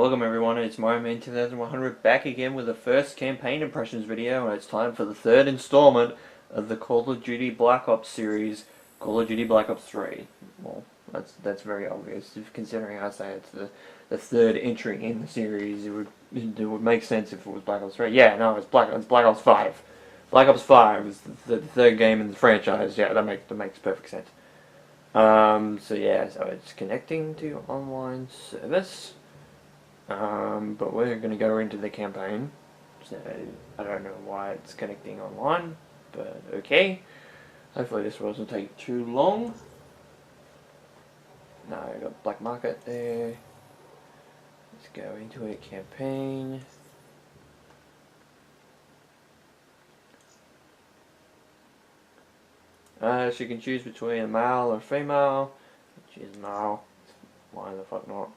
Welcome everyone, it's Mario 2100 back again with the first campaign impressions video, and it's time for the third installment of the Call of Duty Black Ops series, Call of Duty Black Ops 3. Well, that's very obvious, considering I say it's the third entry in the series. It would make sense if it was Black Ops 3. Yeah, no, it's Black Ops 5. Black Ops 5 is the third game in the franchise. Yeah, that makes perfect sense. So it's connecting to online service. But we're going to go into the campaign. So I don't know why it's connecting online, but okay. Hopefully this doesn't take too long. No, I got black market there. Let's go into a campaign. So you can choose between a male or female. Choose male. Why the fuck not?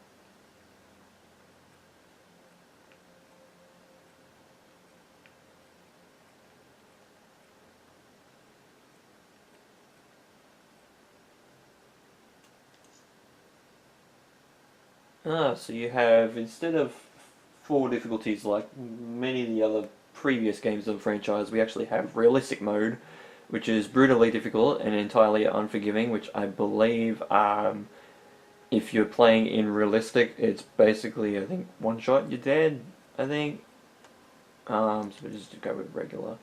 So you have, instead of 4 difficulties like many of the other previous games of the franchise, we actually have realistic mode, which is brutally difficult and entirely unforgiving, which I believe, if you're playing in realistic, it's basically, I think, one shot, you're dead, I think. So we'll just go with regular.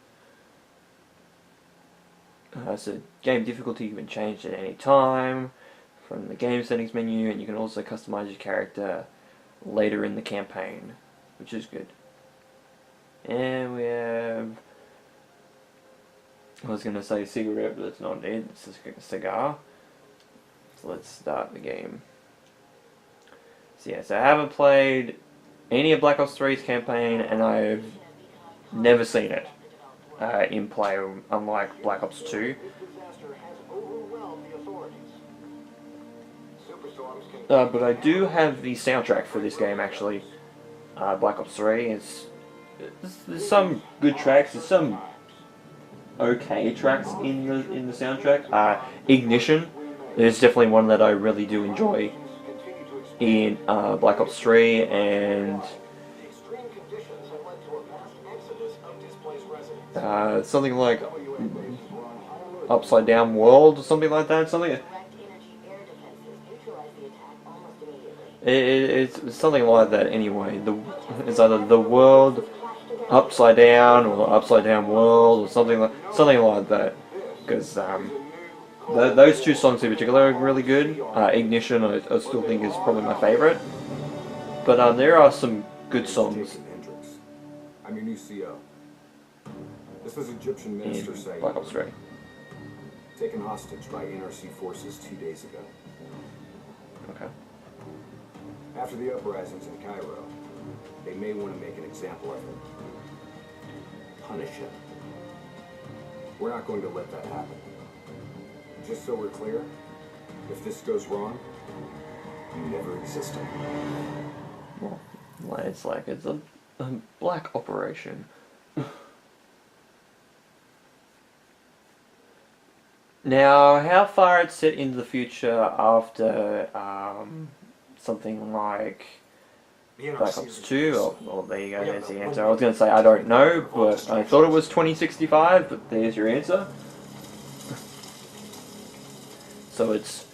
So game difficulty can be changed at any time from the game settings menu, and you can also customize your character later in the campaign, which is good. And we have, I was going to say cigarette, but it's not it, it's a cigar. So let's start the game. So I haven't played any of Black Ops 3's campaign, and I've never seen it in play, unlike Black Ops 2. But I do have the soundtrack for this game, actually. Black Ops 3. There's some good tracks. There's some okay tracks in the soundtrack. Ignition is definitely one that I really do enjoy in Black Ops 3, and something like Upside Down World or something like that. It's something like that anyway. It's either The World Upside Down or Upside Down World or something like that. Because those two songs in particular are really good. Ignition I still think is probably my favorite. But there are some good songs. I'm your new CO. This was Egyptian Minister Said, Black Ops 3. taken hostage by NRC forces 2 days ago. Okay. After the uprisings in Cairo, they may want to make an example of him. Punish him. We're not going to let that happen. Just so we're clear, if this goes wrong, you never existed. Well, it's like it's a black operation. Now, how far it's set into the future after something like Black Ops 2? Well, there you go, there's the answer. I was going to say I don't know, but I thought it was 2065, but there's your answer. So it's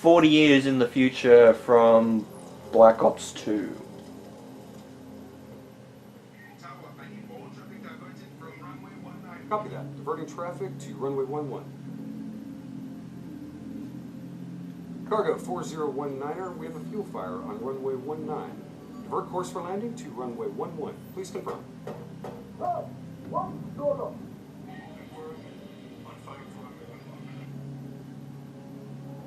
40 years in the future from Black Ops 2. Copy that. Diverting traffic to runway 11. Cargo 4019er, we have a fuel fire on runway 19. Divert course for landing to runway 11. Please confirm.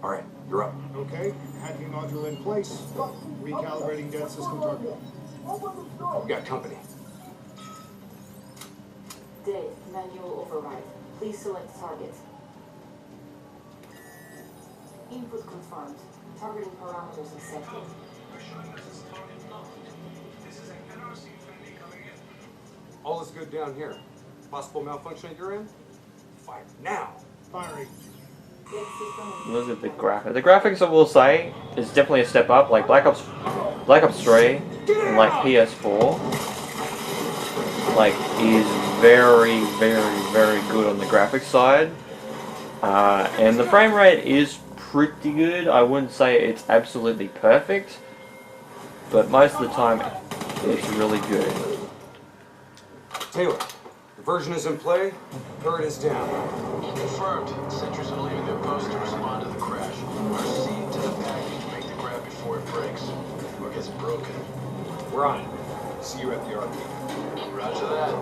Alright, you're up. Okay, hacking module in place. Recalibrating dead system target. We got company. Dave, manual override. Please select target. Input confirmed. Targeting parameters accepted. All is good down here. Possible malfunction at your end? Fire now! Firing. Look at the graphics. The graphics, I will say, is definitely a step up. Like Black Ops Black Ops 3 and like PS4 like is very, very good on the graphics side, and the frame rate is pretty good. I wouldn't say it's absolutely perfect, but most of the time it's really good. Taylor, the version is in play. Turret is down. Confirmed. Sentries are leaving their post to respond to the crash. Proceed to the package. Make the grab before it breaks or gets broken. We're on it. See you at the RP. Roger that.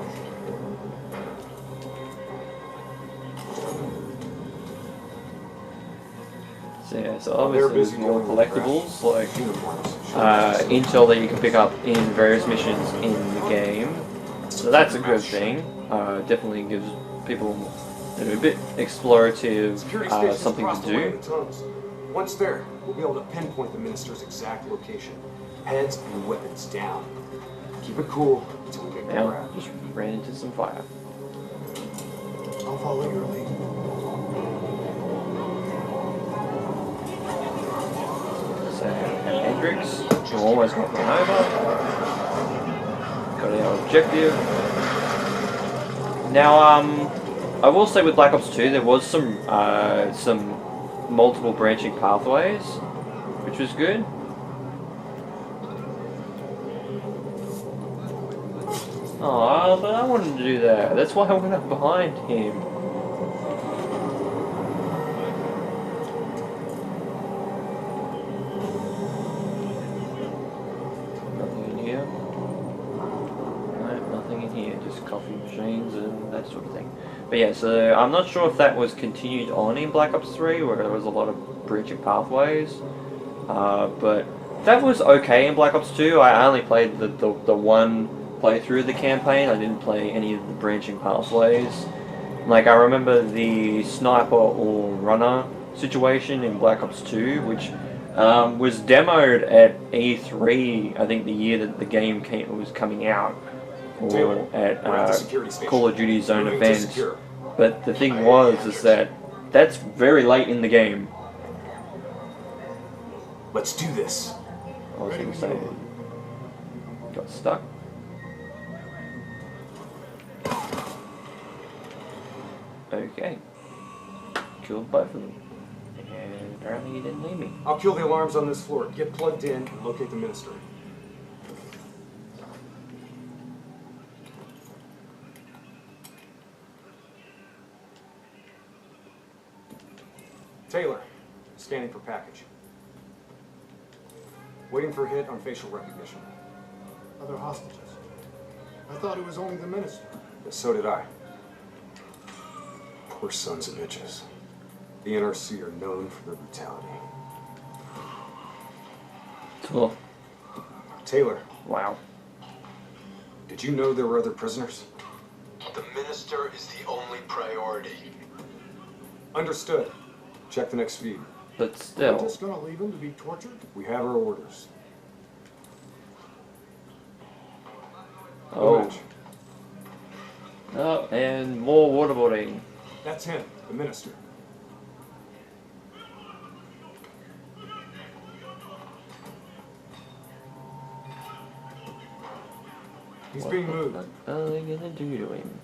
So yeah, so obviously there's more collectibles like Uniforms. intel that you can pick up in various missions in the game. So that's a good thing. Definitely gives people a bit explorative Security stations something across to the way in do. the tunnels. Once there, we'll be able to pinpoint the minister's exact location. Heads and weapons down. Keep it cool until we make the Now, grab. just ran into some fire. I'll follow your lead. So, Hendrix, who almost got run over. Got our objective. Now, I will say with Black Ops 2, there was some multiple branching pathways, which was good. Oh, but I wanted to do that. That's why I went up behind him. Nothing in here. No, nothing in here. Just coffee machines and that sort of thing. But yeah, so I'm not sure if that was continued on in Black Ops 3, where there was a lot of branching pathways. But that was okay in Black Ops 2. I only played the one playthrough of the campaign. I didn't play any of the branching pathways. Like, I remember the sniper or runner situation in Black Ops 2, which was demoed at E3, I think the year that the game was coming out, or at Call of Duty Zone events. But the thing is that that's very late in the game. Let's do this. I was going to say, got stuck. Okay. Killed both of them. And apparently he didn't leave me. I'll kill the alarms on this floor. Get plugged in and locate the minister. Taylor, scanning for package. Waiting for a hit on facial recognition. Other hostages. I thought it was only the minister. So did I. Poor sons of bitches. The NRC are known for their brutality. Cool. Taylor, Wow. did you know there were other prisoners? The minister is the only priority. Understood. Check the next feed. But We're still. just gonna leave him to be tortured? We have our orders. Oh. Match. Oh, and more waterboarding. That's him, the minister. He's being moved. What are they gonna do to him?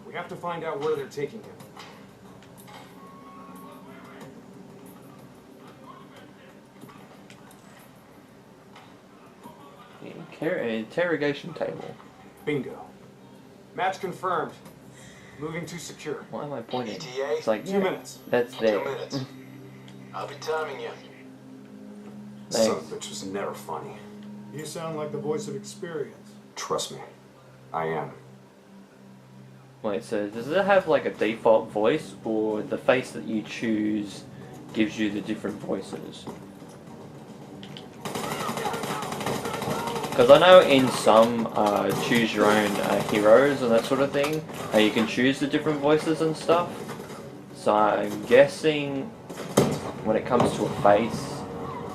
We have to find out where they're taking him. Interrogation table. Bingo. Match confirmed. Moving to secure. Why am I pointing? ETA? It's like, 2 yeah, minutes. that's 2 there. minutes. I'll be timing you. Son of Thanks. a bitch was never funny. You sound like the voice of experience. Trust me. I am. Wait, so does it have like a default voice, or the face that you choose gives you the different voices? Because I know in some choose your own heroes and that sort of thing, you can choose the different voices and stuff. So I'm guessing when it comes to a face,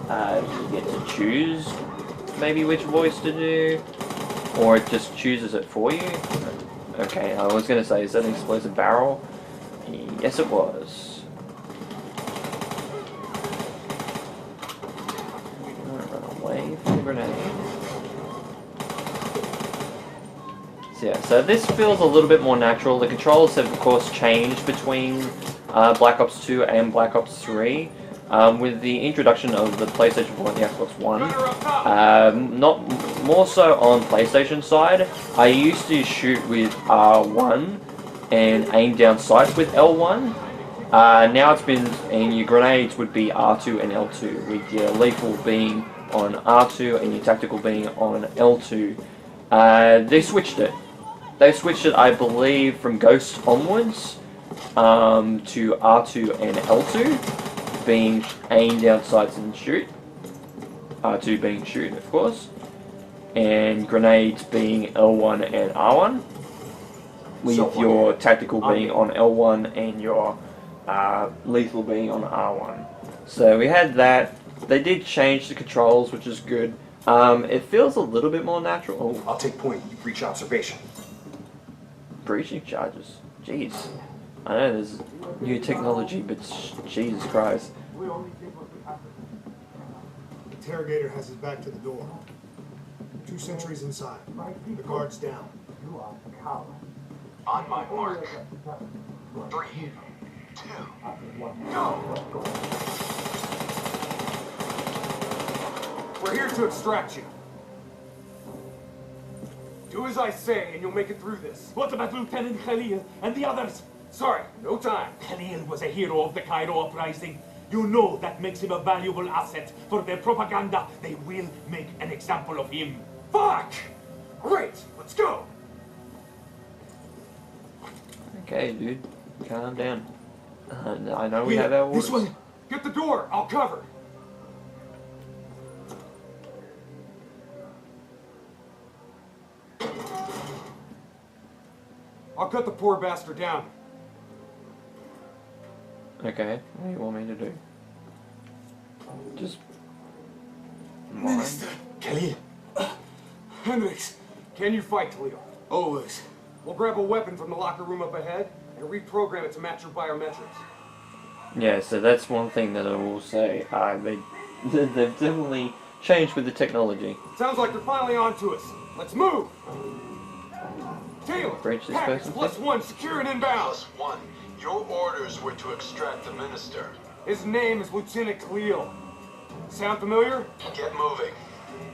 you get to choose maybe which voice to do, or it just chooses it for you. Okay, I was going to say, is that an explosive barrel? Yes, it was. So yeah, so this feels a little bit more natural. The controls have of course changed between Black Ops 2 and Black Ops 3. With the introduction of the PlayStation 4 and the Xbox One, not more so on PlayStation side. I used to shoot with R1 and aim down sights with L1. Now it's been, and your grenades would be R2 and L2, with your lethal being on R2 and your tactical being on L2. They switched it. They switched it, I believe, from Ghost onwards to R2 and L2, being aim down sights and shoot. R2 being shoot, of course. And grenades being L1 and R1. With your tactical being on L1 and your lethal being on R1. So we had that. They did change the controls, which is good. It feels a little bit more natural. Oh. I'll take point. You breach observation. Breaching charges. Jeez. I know there's new technology, but Jesus Christ. Interrogator has his back to the door. 2 sentries inside. The guard's down. On my mark. 3, 2, go! We're here to extract you. Do as I say, and you'll make it through this. What about Lieutenant Khalil and the others? Sorry, no time. Khalil was a hero of the Cairo uprising. You know that makes him a valuable asset for their propaganda. They will make an example of him. Fuck! Great, let's go. Okay, dude. Calm down. I know we have our orders. This way. Get the door, I'll cover. I'll cut the poor bastard down. Okay, what do you want me to do? Just... Minister. Khalil. Hendricks, can you fight, Toledo? Always. We'll grab a weapon from the locker room up ahead and reprogram it to match your biometrics. Yeah, so that's one thing that I will say. They've definitely changed with the technology. Sounds like they're finally on to us. Let's move! Taylor, Breach this package person? +1, secure and inbound. +1. Your orders were to extract the minister. His name is Lieutenant Khalil. Sound familiar? Get moving.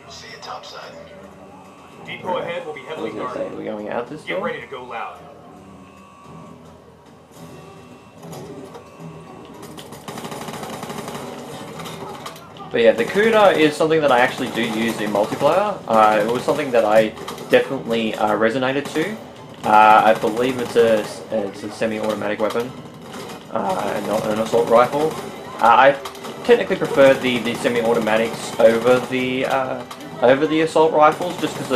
See you topside. Depot ahead will be I heavily was gonna say, guarded. we're going out this Get door? ready to go loud. But yeah, the CUDA is something that I actually do use in multiplayer. It was something that I definitely resonated to. I believe it's a semi-automatic weapon, not an assault rifle. I technically prefer the semi-automatics over the assault rifles, just because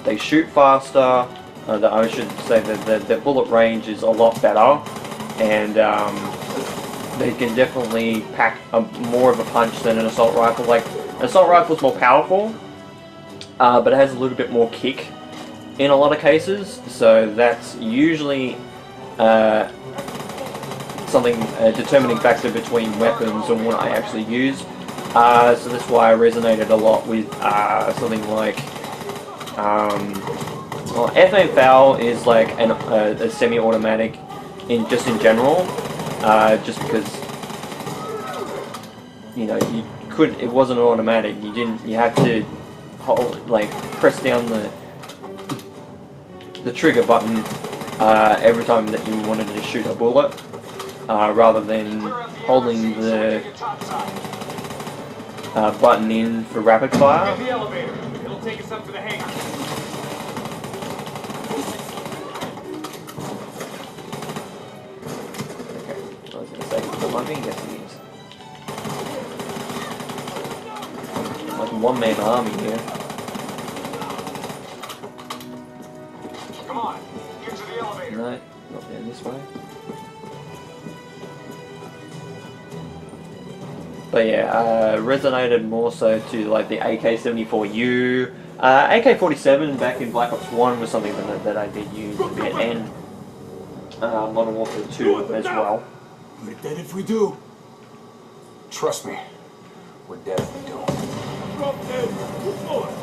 they shoot faster. I should say that their bullet range is a lot better, and they can definitely pack more of a punch than an assault rifle. Like, an assault rifle is more powerful, but it has a little bit more kick in a lot of cases, so that's usually a determining factor between weapons and what I actually use. So that's why I resonated a lot with something like, well, FMFL is like a semi-automatic in general, just because, you know, it wasn't automatic. You had to hold, like, press down the trigger button every time that you wanted to shoot a bullet, rather than holding the button in for rapid fire. Get the elevator. It'll take us up to the hangar. Okay, I was gonna say, the one thing, yes it is. Like a one-man army here. Come on, get to the elevator. No, not down this way. But yeah, resonated more so to like the AK-74U. AK-47 back in Black Ops 1 was something that I did use a bit, and Modern Warfare 2 as well. We're dead if we do. Trust me, we're dead if we don't. Drop dead. Move forward.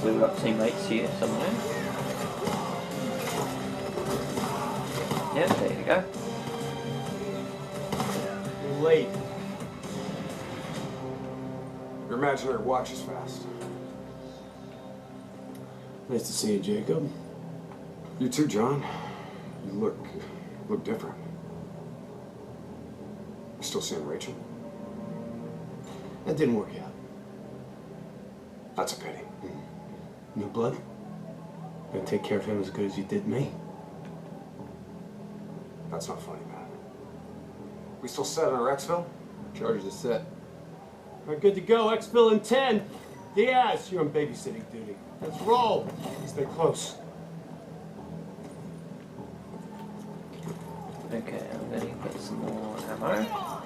obviously we've got teammates here somewhere. Yeah, there you go. You're late. Your imaginary watch is fast. Nice to see you, Jacob. You too, John. You look different. You still seeing Rachel? That didn't work out. That's a pity. New blood? Gonna take care of him as good as you did me? That's not funny, man. We still set on our exfil? Charges are set. All right, good to go. Exfil in 10. Diaz, you're on babysitting duty. Let's roll. Stay close. Okay, I'm gonna get some more ammo.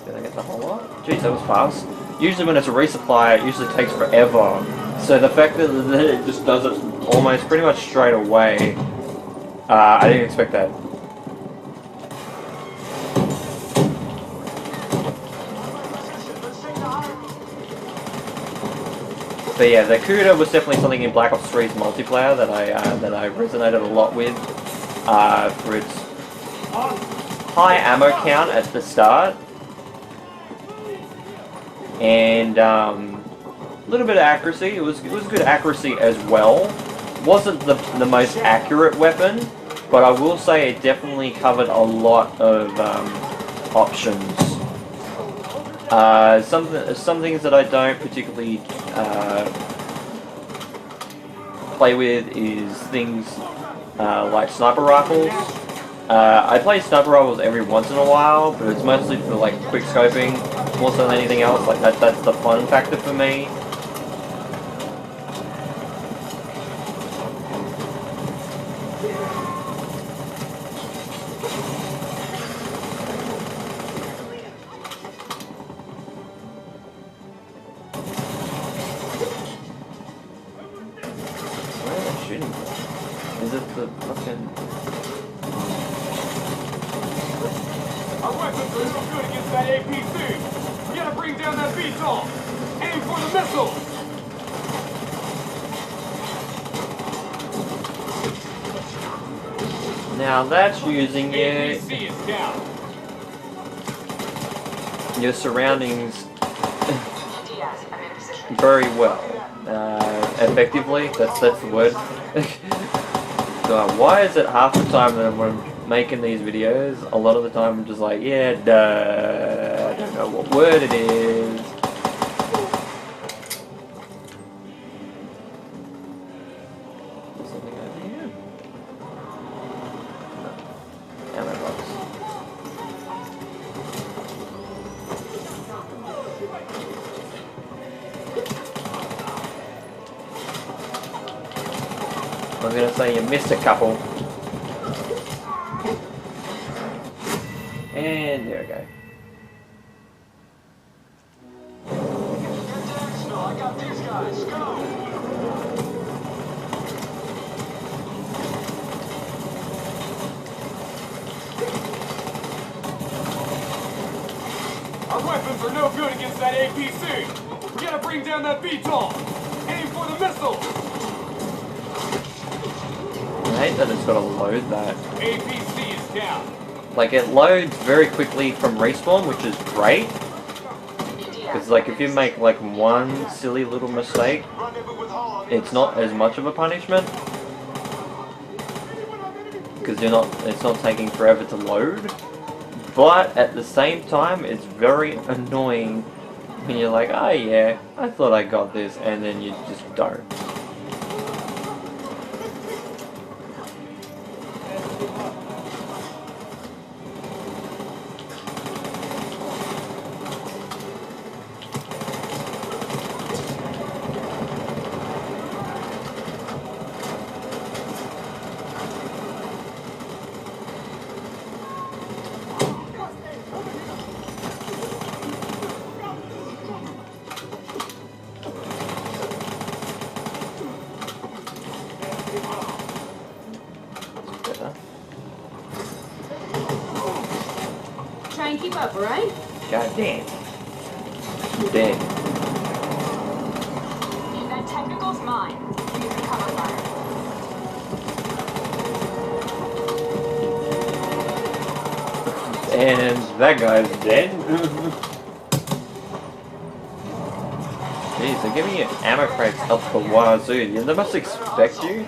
Did I get the whole lot? Jeez, that was fast. Usually when it's a resupply, it usually takes forever. So the fact that it just does it almost pretty much straight away, I didn't expect that. But yeah, the Cuda was definitely something in Black Ops 3's multiplayer that I resonated a lot with for its high ammo count at the start, and a little bit of accuracy. It was good accuracy as well. Wasn't the most accurate weapon, but I will say it definitely covered a lot of options. Some things that I don't particularly play with is things like sniper rifles. I play sniper rifles every once in a while, but it's mostly for like quick scoping more so than anything else. Like that's the fun factor for me. Is it the fucking... Our weapons are no good against that APC. We gotta bring down that VTOL. Aim for the missile. Now that's using APC is down. your surroundings very well. Effectively, that's the word. So why is it half the time that when I'm making these videos, a lot of the time I'm just like, yeah, duh, I don't know what word it is. There's something over here. No. Ammo box. I was gonna say you missed a couple. And there we go. I got these guys. Go! Our weapons are no good against that APC. We gotta bring down that VTOL. Aim for the missile. I hate that it's gotta load that. APC is down. Like, it loads very quickly from respawn, which is great. Because, like, if you make, like, one silly little mistake, it's not as much of a punishment. Because it's not taking forever to load. But, at the same time, it's very annoying when you're like, oh yeah, I thought I got this, and then you just don't. Try and keep up, alright? God damn. I'm dead. mine. Give me some cover fire. And that guy's dead. Jeez, they're giving you ammo crates up the wazoo. They must expect you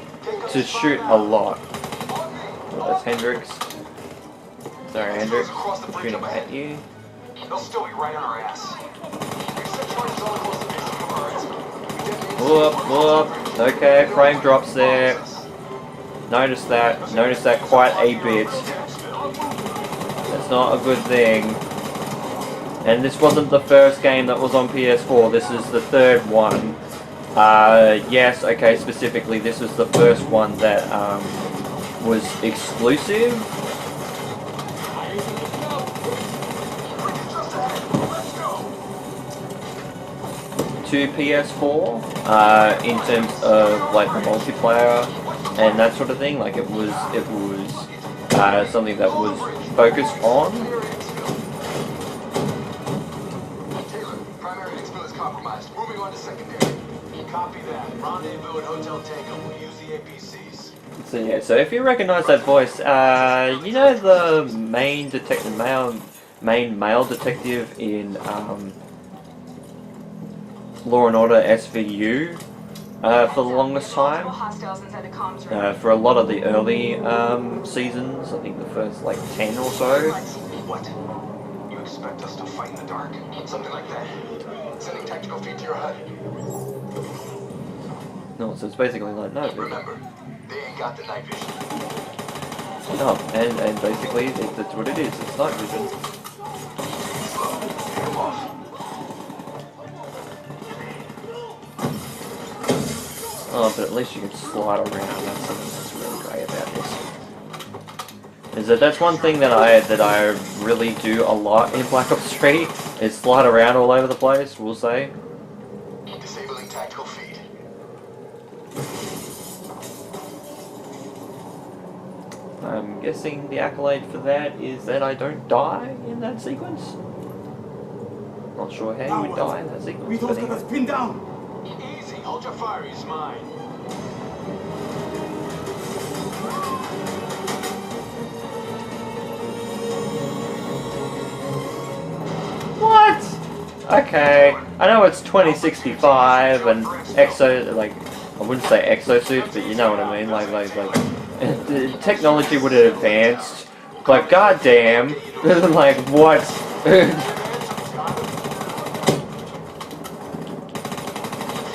to shoot a lot. Oh, that's Hendrix. Sorry, Hendrix. Shooting at you. They'll still be right on our ass. We've set charges all across the base of our Whoop, whoop. Okay, frame drops there. Notice that. Notice that quite a bit. That's not a good thing. And this wasn't the first game that was on PS4. This is the third one. Yes, okay, specifically, this was the first one that was exclusive. To PS4 in terms of like the multiplayer and that sort of thing. Like it was something that was focused on. Taylor, primary expo is compromised. Moving on to secondary. Copy that. Rendezvous at Hotel Tango. We'll use the APCs. So yeah, so if you recognize that voice, you know the main male detective in Law and Order SVU for the longest time. For a lot of the early seasons, I think the first like 10 or so. What? You expect us to fight in the dark? Something like that? Sending tactical feet to your HUD. No, so it's basically like no. Remember, they ain't got the night vision. No, and basically that's what it is. It's night vision. Come off. Oh, but at least you can slide around. That's something that's really great about this. Is that's one thing that I really do a lot in Black Ops 3 is slide around all over the place. We'll say. Disabling tactical feed. I'm guessing the accolade for that is that I don't die in that sequence. Not sure how you would die in that sequence. We But don't get anyway. us pinned down. Easy. Hold your fire. He's mine. What? Okay, I know it's 2065 and exo, like, I wouldn't say exosuits, but you know what I mean, like, the technology would have advanced, but goddamn, like, what?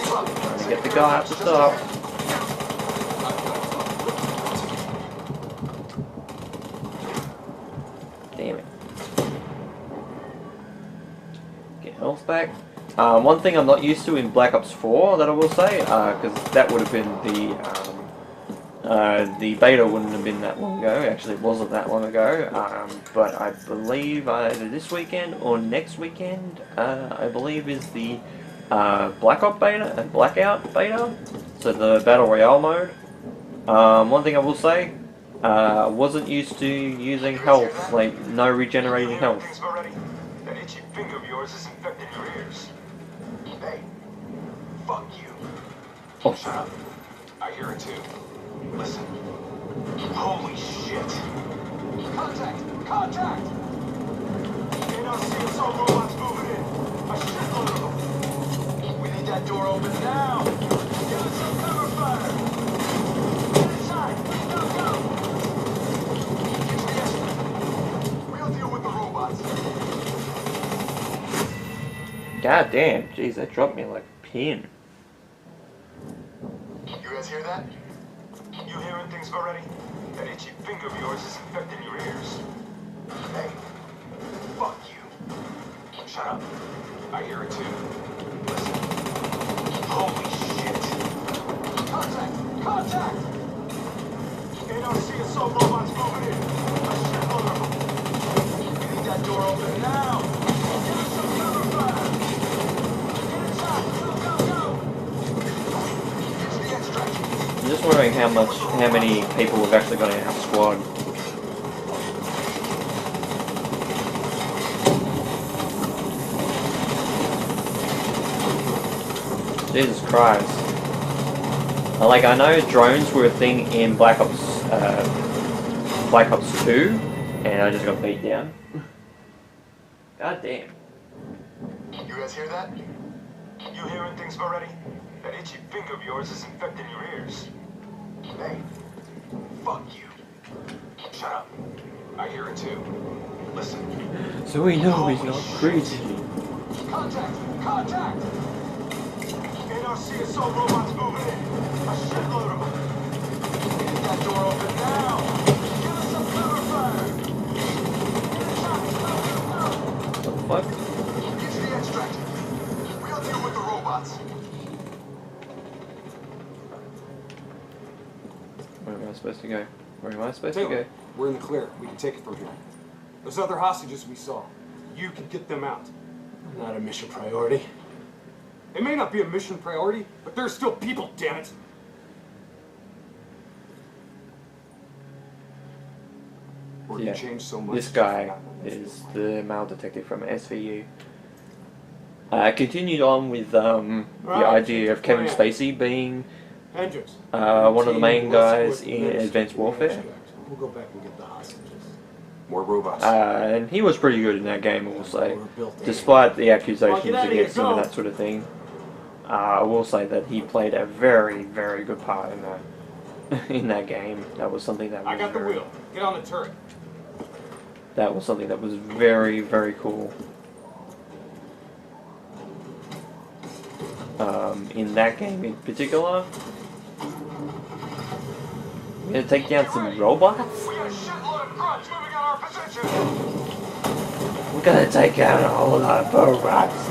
Trying to get the guy up the top. Damn it. Get health back. One thing I'm not used to in Black Ops 4 that I will say, because that would have been the beta wouldn't have been that long ago. Actually, it wasn't that long ago. But I believe either this weekend or next weekend, I believe is the Blackout beta, Blackout beta. So the Battle Royale mode. One thing I will say, I wasn't used to using health, like no regenerating health. That itchy finger of yours is infecting your ears. Hey, fuck you. Oh. Shut up. I hear it too. Listen. Holy shit. Contact! Contact! NRC assault robots moving in. A shitload of them. We need that door open now. Give us some cover fire. Get inside. Go, go. Get to the exit. We'll deal with the robots. God damn, jeez, that dropped me like a pin. You guys hear that? You hearing things already? That itchy finger of yours is infecting your ears. Hey, fuck you. Shut up. I hear it too. Listen. Holy shit. Contact! Contact! NRC assault robots moving in. A shitload of them. We need that door open now. Give us some cover fire. Get inside. Go, go, go. Get to the extraction. I'm just wondering how many people we've actually got in our squad. Jesus Christ. Like, I know drones were a thing in Black Ops 2, and I just got beat down. God damn. You guys hear that? You hearing things already? That itchy finger of yours is infecting your ears. Hey, fuck you. Shut up. I hear it too. Listen. So we know he's not crazy. Contact! Contact! NRC assault robots moving in. A shitload of them. Get that door open now. Give us some cover fire. What the fuck? Get to the extract. We'll deal with the robots. Where am I supposed to go? Where am I supposed to Taylor, go? we're in the clear. We can take it from here. Those other hostages we saw, you can get them out. Not a mission priority. It may not be a mission priority, but there's still people, damn it. Or you Yeah, change so much. this guy is the male detective from SVU. Continued on with the idea of Kevin Spacey being Hendricks, one of the main guys with in Minnesota Advanced Warfare. We'll go back and get the hostages. More robots. And he was pretty good in that game, I will say. Despite the accusations against him and that sort of thing, I will say that he played a very, very good part in that in that game. That was something that was I got the wheel. Get on the turret. That was something that was very, very cool. In that game in particular, we're gonna take down some robots. We got a shitload of grunts moving on our position. We're gonna take out a whole lot of robots.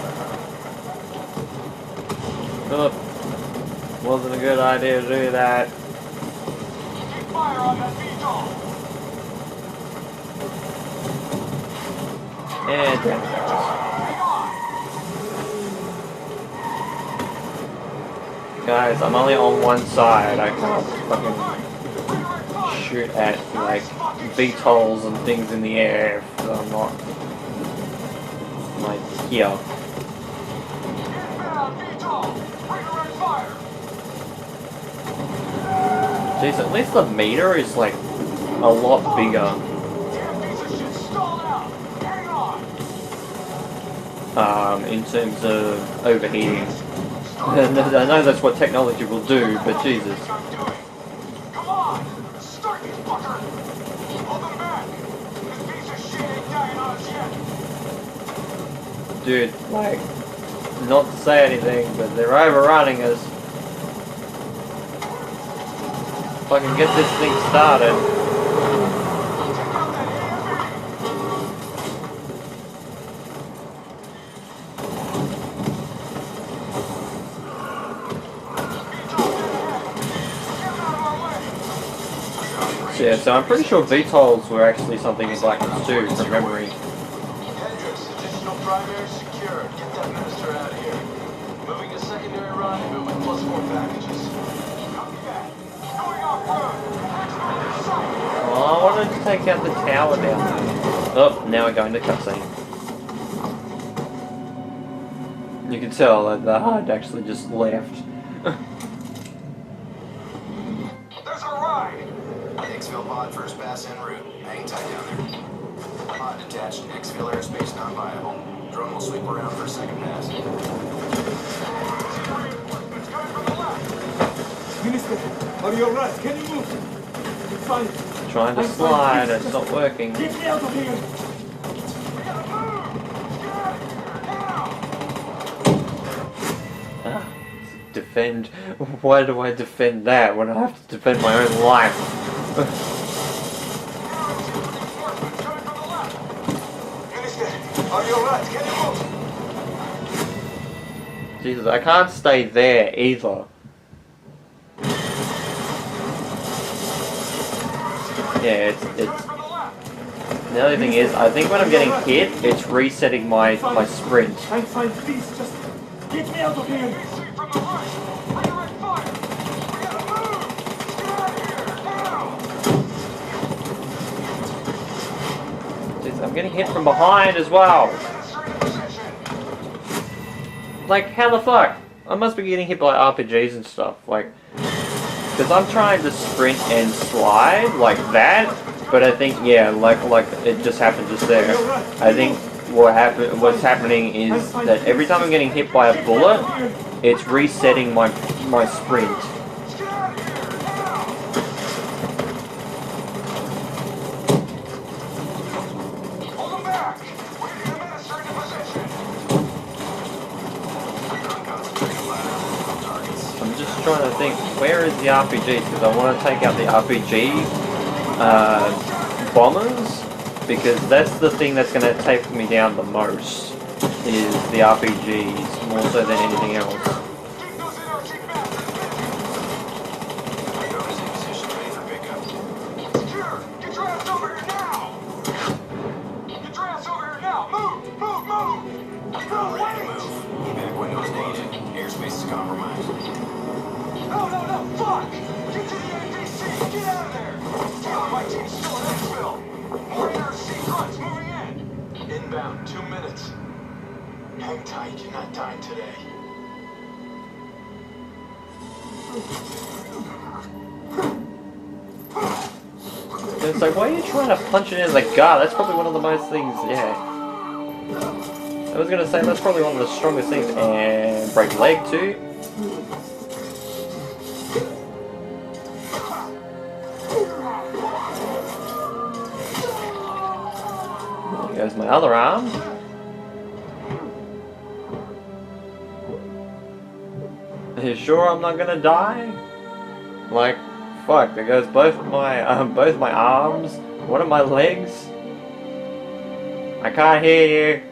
Oh, wasn't a good idea to do that. Keep fire on that VTOL. And damn it. Guys, I'm only on one side. I can't fucking shoot at like VTOLs and things in the air if I'm not like here. Inbound VTOL. Redirect fire. Jeez, at least the meter is like a lot bigger. Damn piece of shit stalled out. Hang on. In terms of overheating. I know that's what technology will do, but Jesus. Come on! Start, you fucker! Hold them back! This piece of shit ain't dying on us yet! Dude, like, not to say anything, but they're overrunning us. If I can get this thing started. Yeah, so I'm pretty sure VTOLs were actually something in Black Ops 2 from memory. Hendricks, additional primary secured. Get that minister out of here. Moving to secondary rendezvous with +4 packages. Copy that. Going off road. Well, I wanted to take out the tower down there. Oh, now we're going to cutscene. You can tell that the HUD actually just left. There's a ride! Exfil pod first pass en route. Hang tight down there. Pod detached. Exfil airspace non-viable. Drone will sweep around for a second pass. It's coming from the left! Minister, are you alright? Can you move? Fine. Trying to slide, it's not working. Get me out of here! We gotta move! Get out of here, now! Ah, defend. Why do I defend that when I have to defend my own life? Are you alright? Can you move? Jesus, I can't stay there either. Yeah, it's the other thing is, I think when I'm getting hit, it's resetting my sprint. I'm fine, please, just get me out of here! From the right! Redirect fire! We gotta move! Get out of here, now! Jeez, I'm getting hit from behind as well. Like, how the fuck? I must be getting hit by RPGs and stuff. Like, Because I'm trying to sprint and slide like that, but I think, yeah, like it just happened just there. I think what's happening is that every time I'm getting hit by a bullet, it's resetting my sprint. I'm just trying to think, where is the RPG? Because I want to take out the RPG bombers, because that's the thing that's going to take me down the most, is the RPGs, more so than anything else. Inbound, 2 minutes. Hang tight, you're not dying today. It's like, why are you trying to punch it in the gut? That's probably one of the most things, yeah. I was gonna say, that's probably one of the strongest things. And break leg too. There goes my other arm. Are you sure I'm not gonna die? Like, fuck, there goes both my arms, one of my legs. I can't hear you.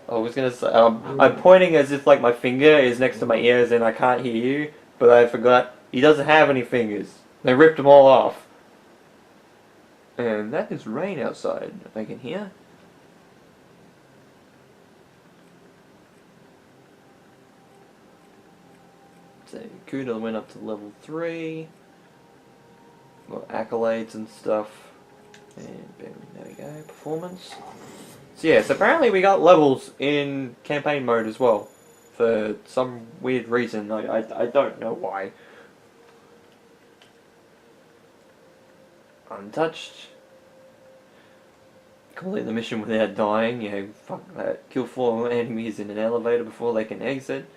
I was gonna say, I'm pointing as if like my finger is next to my ears and I can't hear you, but I forgot he doesn't have any fingers. They ripped them all off. And that is rain outside, I can hear. So Kuda went up to level 3. Got accolades and stuff. And boom, there we go, performance. So yes, apparently we got levels in campaign mode as well. For some weird reason, I don't know why. Untouched. Complete the mission without dying, yeah, fuck that. Kill 4 enemies in an elevator before they can exit.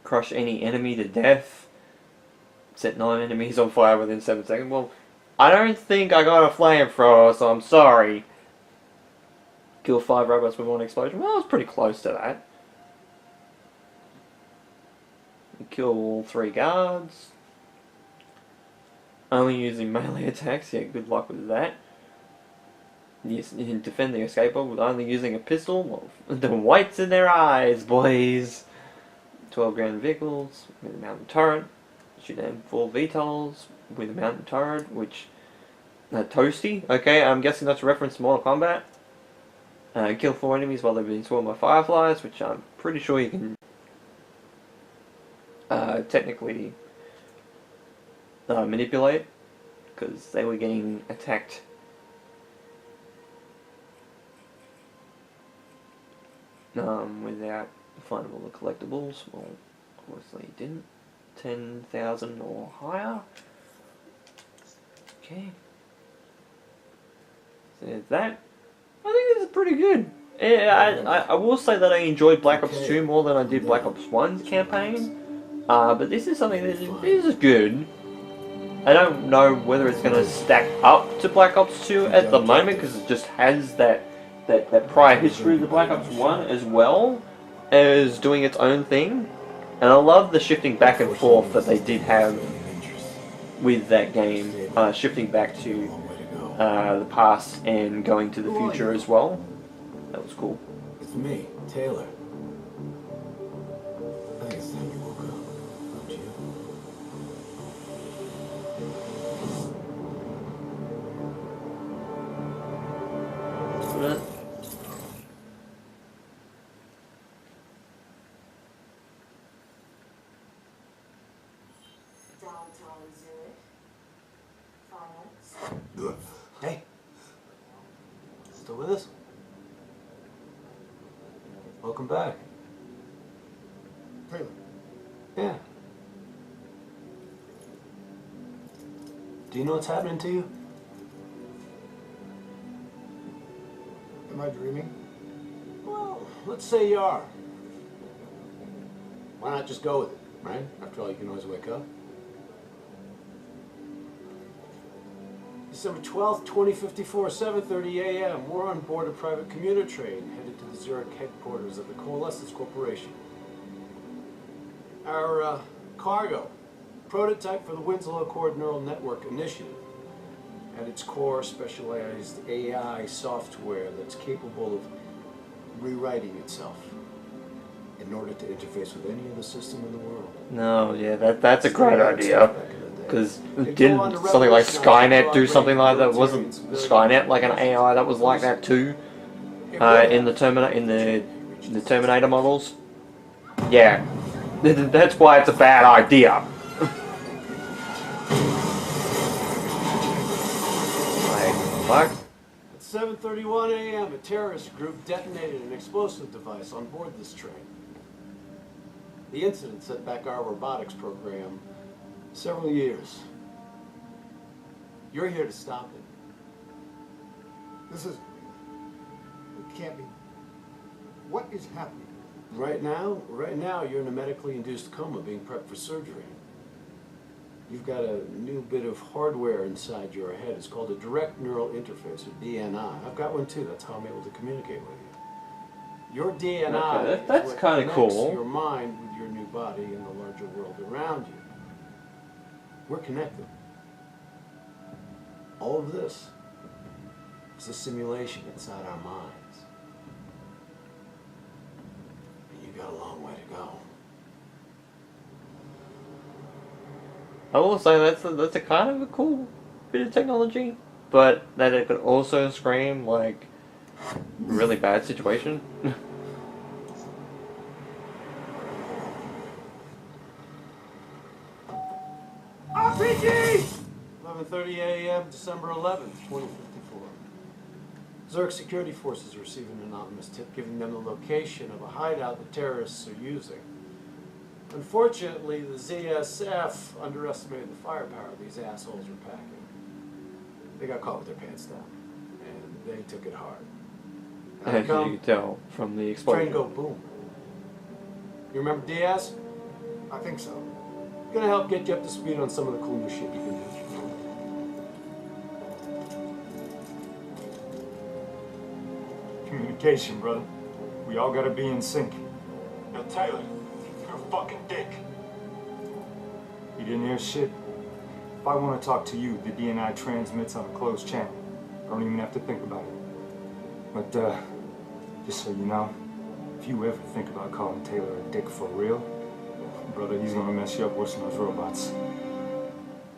Crush any enemy to death. Set 9 enemies on fire within 7 seconds. Well, I don't think I got a flamethrower, so I'm sorry. Kill 5 robots with 1 explosion. Well, I was pretty close to that. Kill all 3 guards. Only using melee attacks. Yeah, good luck with that. Yes, defend the escaper with only using a pistol. Well, the whites in their eyes, boys. 12 ground vehicles with a mountain turret. Shoot down 4 VTOLs with a mountain turret, which... toasty. Okay, I'm guessing that's a reference to Mortal Kombat. Kill 4 enemies while they're being swarmed by fireflies, which I'm pretty sure you can... technically... manipulate, because they were getting attacked. Without findable the collectibles. Well, obviously it didn't. 10,000 or higher. Okay. So there's that. I think this is pretty good. Yeah, I will say that I enjoyed Black Ops 2 more than I did Black Ops 1's campaign. But this is something that is good. I don't know whether it's going to stack up to Black Ops 2 at the moment, because it just has that prior history of the Black Ops 1 as well as doing its own thing. And I love the shifting back and forth that they did have with that game, shifting back to the past and going to the future as well. That was cool. It's me, Taylor. I think it's time you woke up, don't you? Downtown Zurich. France. Hey. Still with us? Welcome back. Taylor, Yeah. Do you know what's happening to you? Am I dreaming? Well, let's say you are. Why not just go with it, right? After all, you can always wake up. December 12th, 2054, 7:30 a.m. We're on board a private commuter train headed to the Zurich headquarters of the Coalescence Corporation. Our cargo, prototype for the Winslow Accord Neural Network Initiative. At its core, specialized AI software that's capable of rewriting itself in order to interface with any other system in the world. No, yeah, that's a great idea. Because didn't something like Skynet do something like that? Wasn't Skynet like an AI that was like that too? In the Terminator models? Yeah. That's why it's a bad idea. Like, fuck? At 7:31 a.m., a terrorist group detonated an explosive device on board this train. The incident set back our robotics program several years. You're here to stop it. This is... It can't be... What is happening? Right now, you're in a medically induced coma being prepped for surgery. You've got a new bit of hardware inside your head. It's called a direct neural interface, or DNI. I've got one too. That's how I'm able to communicate with you. Your DNI Okay, that's is what kinda connects cool. your mind with your new body and the larger world around you. We're connected. All of this is a simulation inside our minds. And you've got a long way to go. I will say that's a kind of a cool bit of technology, but that it could also scream like really bad situation. RPG! 11:30 a.m., December 11th, 2054. Zurich security forces received an anonymous tip giving them the location of a hideout the terrorists are using. Unfortunately, the ZSF underestimated the firepower these assholes were packing. They got caught with their pants down, and they took it hard. As you can tell from the Train explosion. go boom. You remember Diaz? I think so. Gonna help get you up to speed on some of the cool new shit you can do. Communication, brother. We all gotta be in sync. Now, Taylor, you're a fucking dick. You didn't hear shit? If I want to talk to you, the DNI transmits on a closed channel. I don't even have to think about it. But, just so you know, if you ever think about calling Taylor a dick for real, brother, he's gonna mess you up worse than those robots.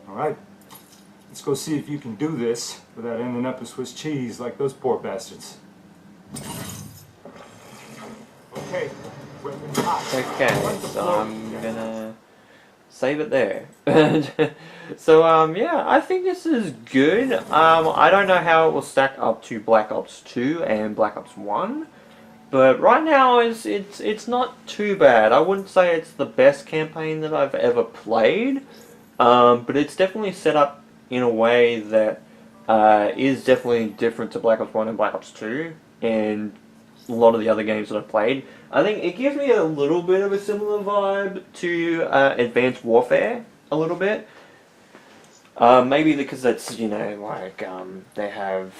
Alright? Let's go see if you can do this without ending up as Swiss cheese like those poor bastards. Okay, weapons hot. Okay, so I'm gonna save it there. So yeah, I think this is good. I don't know how it will stack up to Black Ops 2 and Black Ops 1, but right now it's not too bad. I wouldn't say it's the best campaign that I've ever played, but it's definitely set up in a way that is definitely different to Black Ops 1 and Black Ops 2 and a lot of the other games that I've played. I think it gives me a little bit of a similar vibe to Advanced Warfare, a little bit. Maybe because it's, you know, like, they have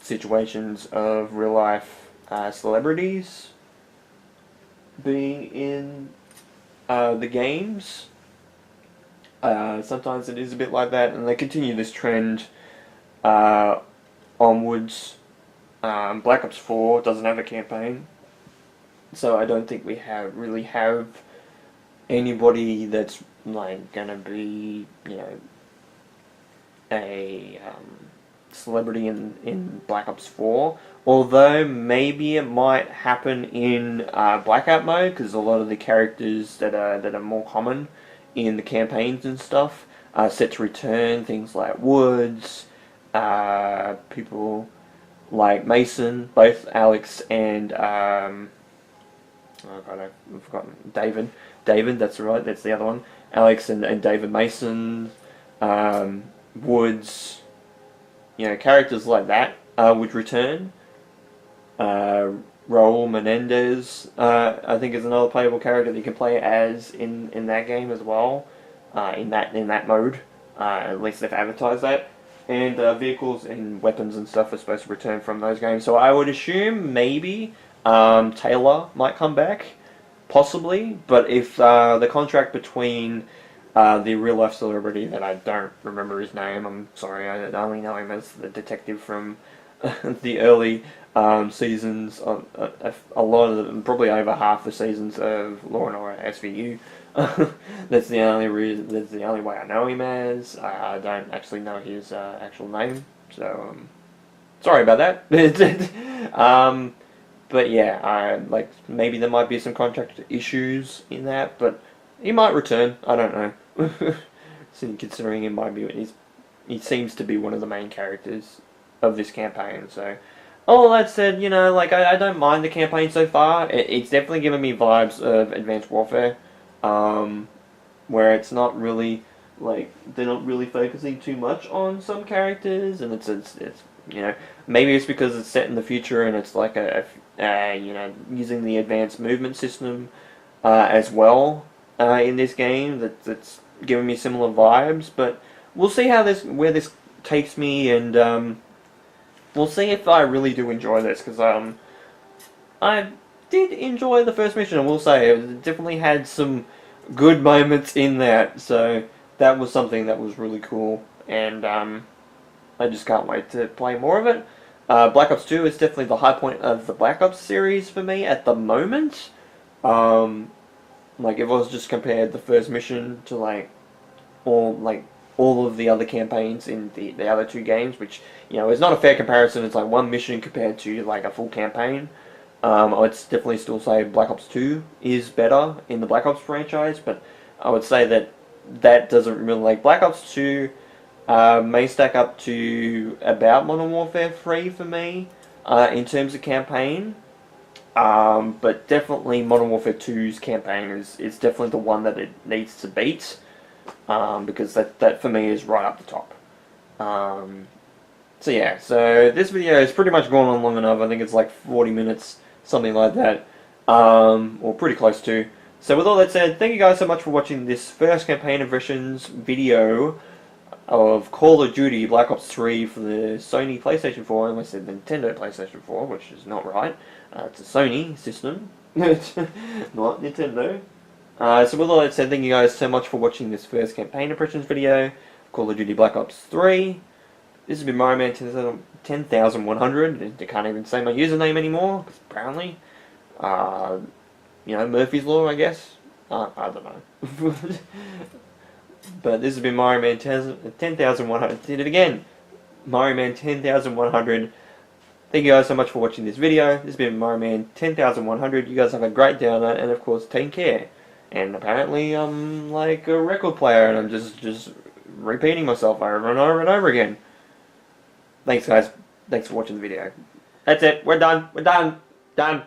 situations of real life celebrities being in the games. Sometimes it is a bit like that, and they continue this trend onwards. Black Ops 4 doesn't have a campaign, so I don't think we really have anybody that's like gonna be, you know, a celebrity in Black Ops 4. Although maybe it might happen in Blackout mode, because a lot of the characters that are more common in the campaigns and stuff are set to return. Things like Woods, people like Mason, both Alex and oh god, I've forgotten, David, that's right, that's the other one. Alex and David Mason, Woods, characters like that would return. Raul Menendez, I think, is another playable character that you can play as in that game as well, in that mode. At least they've advertised that. And vehicles and weapons and stuff are supposed to return from those games. So I would assume maybe Taylor might come back, possibly. But if the contract between the real life celebrity that I don't remember his name, I'm sorry, I only know him as the detective from the early seasons, a lot of them, probably over half the seasons of Law and Order SVU. That's the only reason. That's the only way I know him as. I don't actually know his actual name, so sorry about that. But yeah, maybe there might be some contract issues in that, but he might return. I don't know. Considering he seems to be one of the main characters of this campaign. So, all that said, I don't mind the campaign so far. It's definitely given me vibes of Advanced Warfare. Where it's not really, they're not really focusing too much on some characters, and it's maybe it's because it's set in the future and it's like using the advanced movement system as well in this game that's giving me similar vibes, but we'll see where this takes me, and we'll see if I really do enjoy this, because I did enjoy the first mission, I will say. It definitely had some good moments in that, so that was something that was really cool, and I just can't wait to play more of it. Black Ops 2 is definitely the high point of the Black Ops series for me at the moment. If I was just compared the first mission to all of the other campaigns in the other two games, which is not a fair comparison. It's like one mission compared to a full campaign. I'd definitely still say Black Ops 2 is better in the Black Ops franchise, but I would say that doesn't really, Black Ops 2 may stack up to about Modern Warfare 3 for me in terms of campaign, but definitely Modern Warfare 2's campaign is definitely the one that it needs to beat, because that for me is right up the top. So yeah, so this video has pretty much gone on long enough. I think it's 40 minutes, something like that, or pretty close to. So with all that said, thank you guys so much for watching this first campaign impressions video of Call of Duty Black Ops 3 for the Sony PlayStation 4. I almost said Nintendo PlayStation 4, which is not right. It's a Sony system, not Nintendo. So with all that said, thank you guys so much for watching this first campaign impressions video, Call of Duty Black Ops 3. This has been Mario Man 10,100. I can't even say my username anymore, because apparently, Murphy's Law, I guess. I don't know. But this has been Mario Man 10,100. Did it again. Mario Man 10,100. Thank you guys so much for watching this video. This has been Mario Man 10,100. You guys have a great day on that, and of course, take care. And apparently, I'm like a record player, and I'm just repeating myself over and over and over again. Thanks, guys. Thanks for watching the video. That's it. We're done. We're done. Done.